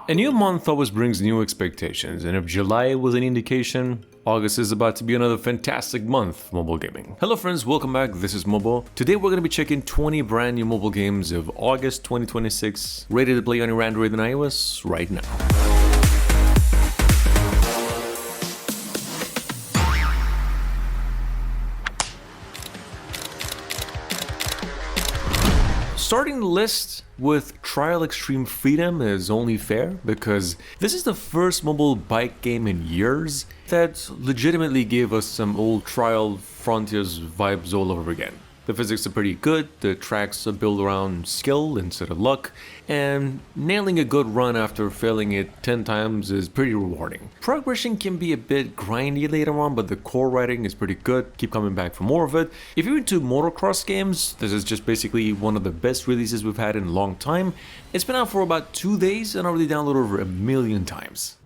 A new month always brings new expectations, and if July was any indication, August is about to be another fantastic month for mobile gaming. Hello friends, welcome back, this is Mobile. Today we're going to be checking 20 brand new mobile games of August 2026, ready to play on your Android and iOS right now. Starting the list with Trial Xtreme Freedom is only fair because this is the first mobile bike game in years that legitimately gave us some old Trial Frontiers vibes all over again. The physics are pretty good, the tracks are built around skill instead of luck, and nailing a good run after failing it 10 times is pretty rewarding. Progression can be a bit grindy later on, but the core writing is pretty good, keep coming back for more of it. If you're into motocross games, this is just basically one of the best releases we've had in a long time. It's been out for about 2 days and already downloaded over 1 million times.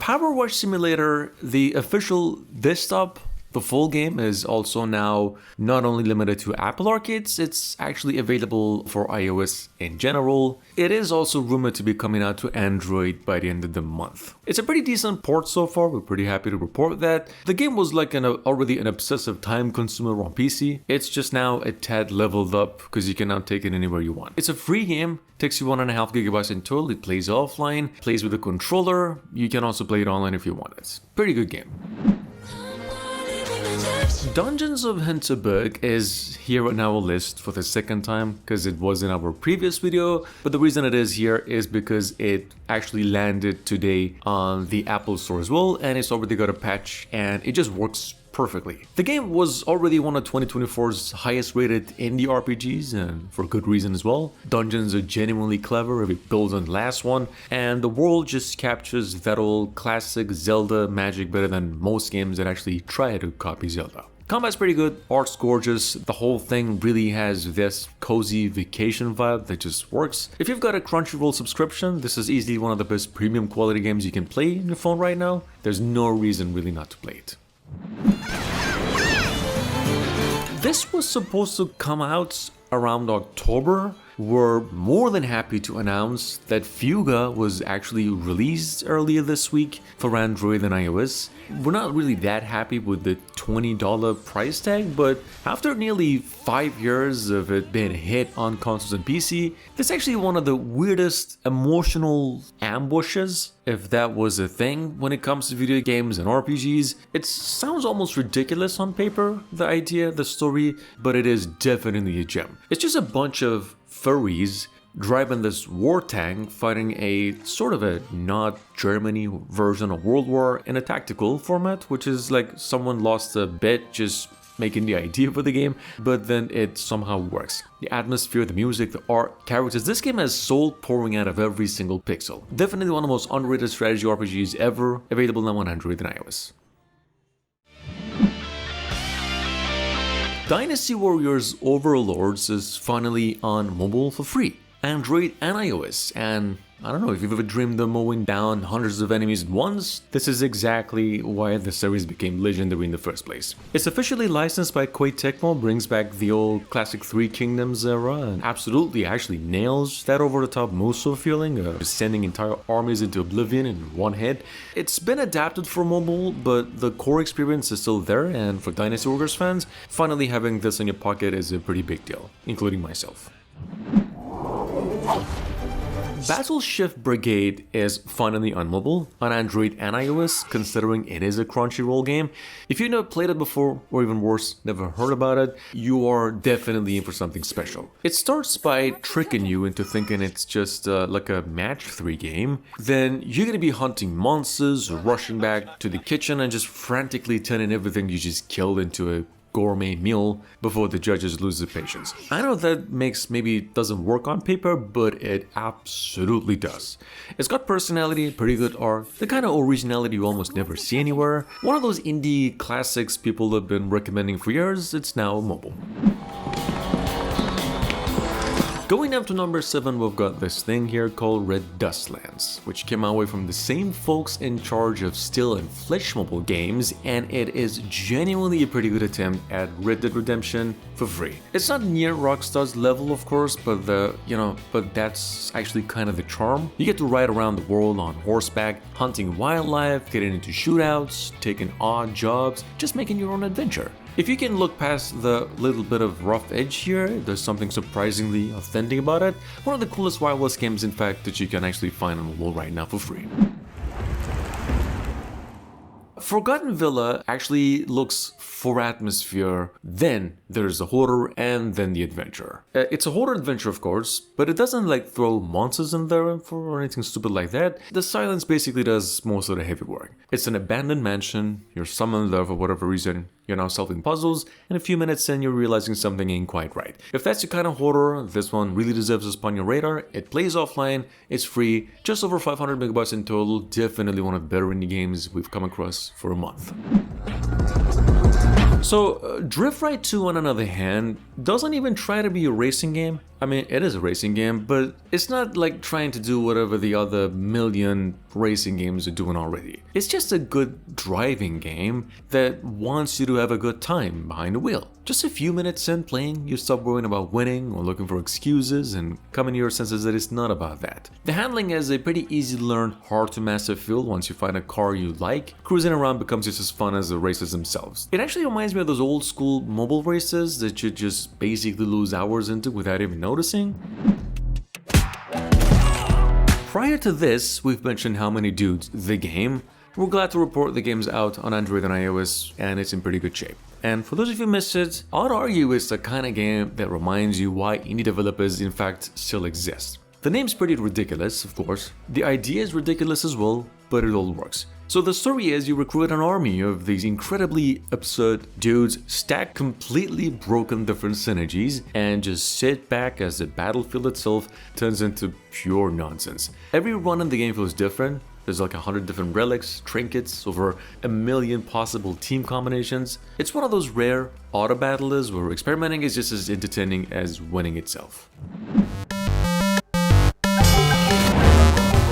Power Wash Simulator, the official desktop. The full game is also now not only limited to Apple Arcades, it's actually available for iOS in general. It is also rumored to be coming out to Android by the end of the month. It's a pretty decent port so far, we're pretty happy to report that. The game was like already an obsessive time consumer on PC. It's just now a tad leveled up because you can now take it anywhere you want. It's a free game, takes you 1.5 gigabytes in total, it plays offline, plays with a controller, you can also play it online if you want it. Pretty good game. Dungeons of Hinterberg is here on our list for the second time because it was in our previous video, but the reason it is here is because it actually landed today on the Apple Store as well, and it's already got a patch and it just works perfectly. The game was already one of 2024's highest rated indie RPGs, and for good reason as well. Dungeons are genuinely clever if it builds on the last one, and the world just captures that old classic Zelda magic better than most games that actually try to copy Zelda. Combat's pretty good, art's gorgeous, the whole thing really has this cozy vacation vibe that just works. If you've got a Crunchyroll subscription, this is easily one of the best premium quality games you can play on your phone right now. There's no reason really not to play it. This was supposed to come out around October. We're more than happy to announce that Fuga was actually released earlier this week for Android and iOS. We're not really that happy with the $20 price tag, but after nearly 5 years of it being a hit on consoles and PC, it's actually one of the weirdest emotional ambushes, if that was a thing, when it comes to video games and RPGs. It sounds almost ridiculous on paper, the idea, the story, but it is definitely a gem. It's just a bunch of furries driving this war tank fighting a sort of a not Germany version of World War in a tactical format, which is like someone lost a bet just making the idea for the game, but then it somehow works. The atmosphere, the music, the art, characters, this game has soul pouring out of every single pixel. Definitely one of the most underrated strategy RPGs ever, available now on Android and iOS. Dynasty Warriors Overlords is finally on mobile for free, Android and iOS, and I don't know if you've ever dreamed of mowing down hundreds of enemies at once, this is exactly why the series became legendary in the first place. It's officially licensed by Koei Tecmo, brings back the old classic Three Kingdoms era, and absolutely actually nails that over-the-top Musou feeling of sending entire armies into oblivion in one hit. It's been adapted for mobile, but the core experience is still there, and for Dynasty Warriors fans, finally having this in your pocket is a pretty big deal, including myself. Chef Brigade is finally on mobile, on Android and iOS, considering it is a Crunchyroll game. If you've never played it before, or even worse, never heard about it, you are definitely in for something special. It starts by tricking you into thinking it's just like a match 3 game. Then you're gonna be hunting monsters, rushing back to the kitchen and just frantically turning everything you just killed into a gourmet meal before the judges lose their patience. I know that maybe doesn't work on paper, but it absolutely does. It's got personality, pretty good art, the kind of originality you almost never see anywhere. One of those indie classics people have been recommending for years, it's now mobile. Going up to number 7, we've got this thing here called Red Dustlands, which came our way from the same folks in charge of Steel and Flesh mobile games, and it is genuinely a pretty good attempt at Red Dead Redemption for free. It's not near Rockstar's level, of course, but that's actually kind of the charm. You get to ride around the world on horseback, hunting wildlife, getting into shootouts, taking odd jobs, just making your own adventure. If you can look past the little bit of rough edge here, there's something surprisingly authentic about it. One of the coolest Wild West games, in fact, that you can actually find on mobile right now for free. Forgotten Villa actually looks for atmosphere, then there's the horror, and then the adventure. It's a horror adventure, of course, but it doesn't like throw monsters in there or anything stupid like that. The silence basically does most of the heavy work. It's an abandoned mansion, you're summoned there for whatever reason, you're now solving puzzles, and a few minutes in you're realizing something ain't quite right. If that's your kind of horror, this one really deserves to spawn your radar. It plays offline, it's free, just over 500 megabytes in total, definitely one of the better indie games we've come across for a month. So, Drift Ride 2 on another hand, doesn't even try to be a racing game. I mean, it is a racing game, but it's not like trying to do whatever the other million racing games are doing already. It's just a good driving game that wants you to have a good time behind the wheel. Just a few minutes in playing, you stop worrying about winning or looking for excuses and come into your senses that it's not about that. The handling is a pretty easy to learn, hard to master feel once you find a car you like. Cruising around becomes just as fun as the races themselves. It actually reminds me of those old school mobile races that you just basically lose hours into without even noticing. Prior to this, we've mentioned How Many Dudes, the game. We're glad to report the game's out on Android and iOS, and it's in pretty good shape. And for those of you who missed it, I'd argue it's the kind of game that reminds you why indie developers in fact still exist. The name's pretty ridiculous, of course. The idea is ridiculous as well, but it all works. So the story is you recruit an army of these incredibly absurd dudes, stack completely broken different synergies, and just sit back as the battlefield itself turns into pure nonsense. Every run in the game feels different. There's like 100 different relics, trinkets, over a million possible team combinations. It's one of those rare auto battlers where experimenting is just as entertaining as winning itself.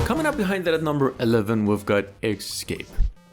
Coming up behind that at number 11, we've got Escape.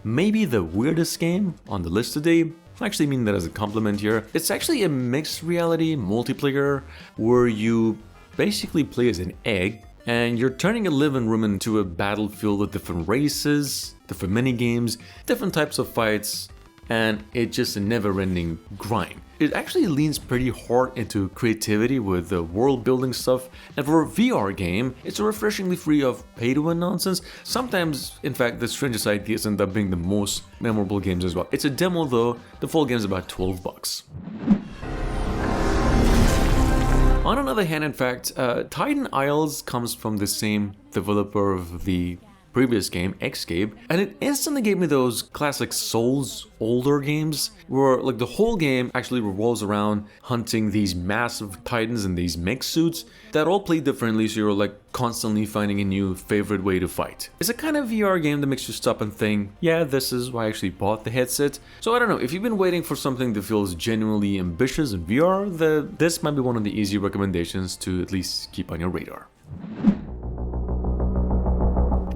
Maybe the weirdest game on the list today. I actually mean that as a compliment here. It's actually a mixed reality multiplayer where you basically play as an egg and you're turning a living room into a battlefield with different races, different mini-games, different types of fights, and it's just a never-ending grind. It actually leans pretty hard into creativity with the world-building stuff, and for a VR game, it's refreshingly free of pay-to-win nonsense. Sometimes, in fact, the strangest ideas end up being the most memorable games as well. It's a demo though, the full game is about $12. On another hand, in fact, Titan Isles comes from the same developer of the previous game, Escape, and it instantly gave me those classic Souls older games where like the whole game actually revolves around hunting these massive titans in these mech suits that all play differently, so you're like constantly finding a new favorite way to fight. It's a kind of VR game that makes you stop and think, yeah, this is why I actually bought the headset. So I don't know, if you've been waiting for something that feels genuinely ambitious in VR, this might be one of the easy recommendations to at least keep on your radar.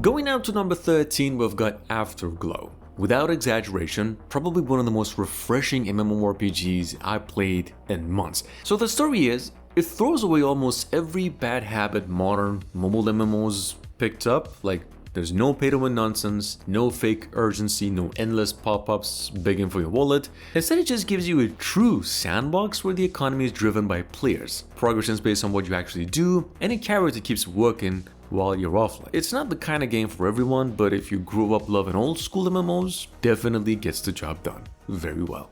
Going out to number 13, we've got Afterglow. Without exaggeration, probably one of the most refreshing MMORPGs I've played in months. So the story is, it throws away almost every bad habit modern mobile MMOs picked up, like there's no pay-to-win nonsense, no fake urgency, no endless pop-ups begging for your wallet. Instead, it just gives you a true sandbox where the economy is driven by players. Progression is based on what you actually do, and a character keeps working while you're offline. It's not the kind of game for everyone, but if you grew up loving old school MMOs, definitely gets the job done very well.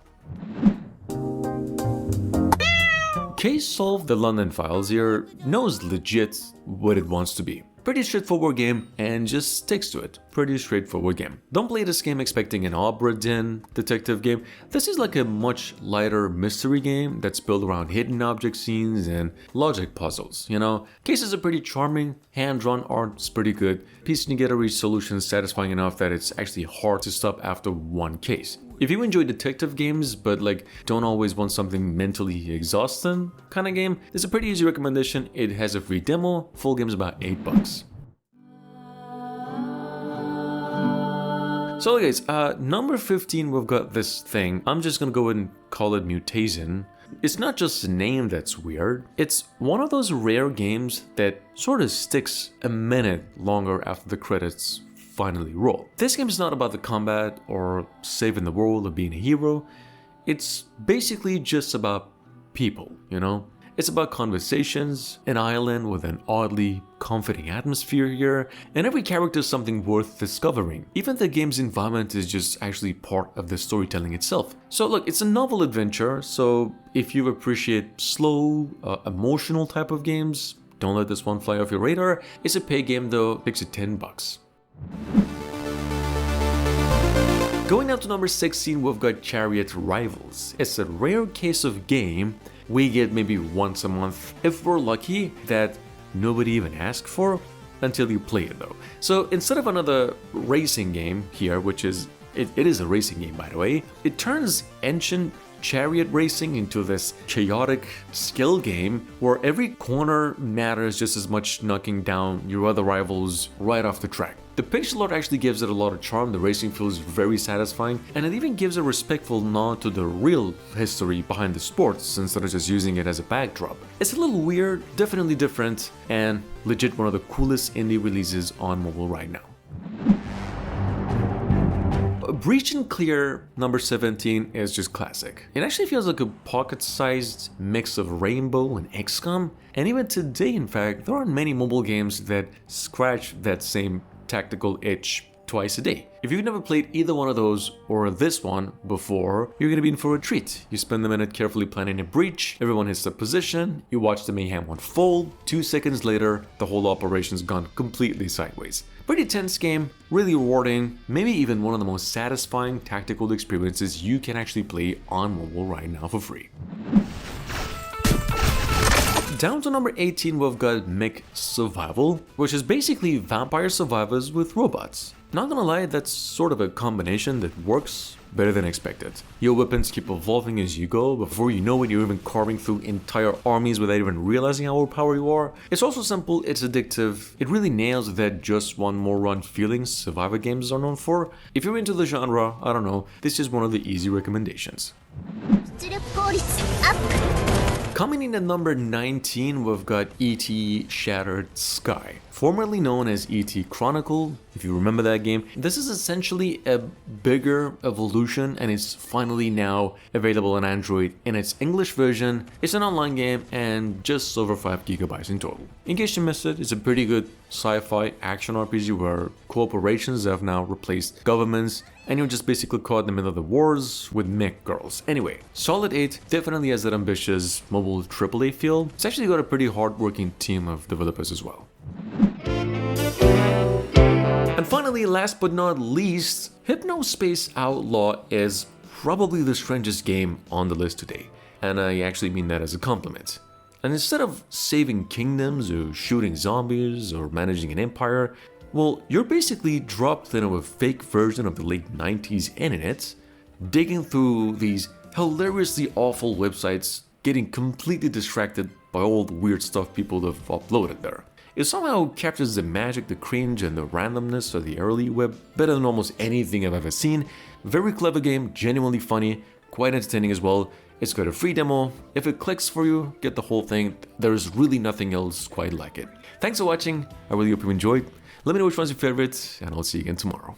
Case Solved the London Files here knows legit what it wants to be. Pretty straightforward game and just sticks to it. Pretty straightforward game. Don't play this game expecting an Obra Dinn detective game. This is like a much lighter mystery game that's built around hidden object scenes and logic puzzles, you know? Cases are pretty charming, hand-drawn art's pretty good, piecing together each solution is satisfying enough that it's actually hard to stop after one case. If you enjoy detective games but like don't always want something mentally exhausting kind of game, it's a pretty easy recommendation. It has a free demo, full game's about $8. So guys, number 15 we've got this thing. I'm just gonna go ahead and call it Mutation. It's not just the name that's weird, it's one of those rare games that sort of sticks a minute longer after the credits finally roll. This game is not about the combat or saving the world or being a hero. It's basically just about people, you know? It's about conversations, an island with an oddly comforting atmosphere here, and every character is something worth discovering. Even the game's environment is just actually part of the storytelling itself. So look, it's a novel adventure, so if you appreciate slow, emotional type of games, don't let this one fly off your radar. It's a paid game though, takes you $10. Going down to number 16, we've got Chariot Rivals. It's a rare case of game we get maybe once a month, if we're lucky, that nobody even asked for until you play it though. So instead of another racing game here, which is, it is a racing game by the way, it turns ancient chariot racing into this chaotic skill game where every corner matters just as much, knocking down your other rivals right off the track. The pixel art actually gives it a lot of charm, the racing feels very satisfying, and it even gives a respectful nod to the real history behind the sport instead of just using it as a backdrop. It's a little weird, definitely different, and legit one of the coolest indie releases on mobile right now. Breach and Clear number 17 is just classic. It actually feels like a pocket-sized mix of Rainbow and XCOM, and even today in fact, there aren't many mobile games that scratch that same tactical itch twice a day. If you've never played either one of those or this one before, you're gonna be in for a treat. You spend a minute carefully planning a breach, everyone hits their position, you watch the mayhem unfold, 2 seconds later, the whole operation's gone completely sideways. Pretty tense game, really rewarding, maybe even one of the most satisfying tactical experiences you can actually play on mobile right now for free. Down to number 18, we've got Mech Survival, which is basically vampire survivors with robots. Not gonna lie, that's sort of a combination that works better than expected. Your weapons keep evolving as you go, before you know it you're even carving through entire armies without even realizing how overpowered you are. It's also simple, it's addictive, it really nails that just one more run feeling survivor games are known for. If you're into the genre, I don't know, this is one of the easy recommendations. Coming in at number 19, we've got E.T.E. Shattered Sky, formerly known as E.T.E. Chronicle, if you remember that game. This is essentially a bigger evolution and it's finally now available on Android in its English version. It's an online game and just over 5 GB in total. In case you missed it, it's a pretty good sci-fi action RPG where corporations have now replaced governments and you're just basically caught in the middle of the wars with mech girls. Anyway, solid 8, definitely has that ambitious mobile AAA feel. It's actually got a pretty hard-working team of developers as well. And finally, last but not least, Hypnospace Outlaw is probably the strangest game on the list today. And I actually mean that as a compliment. And instead of saving kingdoms or shooting zombies or managing an empire, well, you're basically dropped into a fake version of the late 90s internet, digging through these hilariously awful websites, getting completely distracted by all the weird stuff people have uploaded there. It somehow captures the magic, the cringe, and the randomness of the early web better than almost anything I've ever seen. Very clever game, genuinely funny, quite entertaining as well. It's got a free demo. If it clicks for you, get the whole thing. There's really nothing else quite like it. Thanks for watching. I really hope you enjoyed. Let me know which one's your favorite, and I'll see you again tomorrow.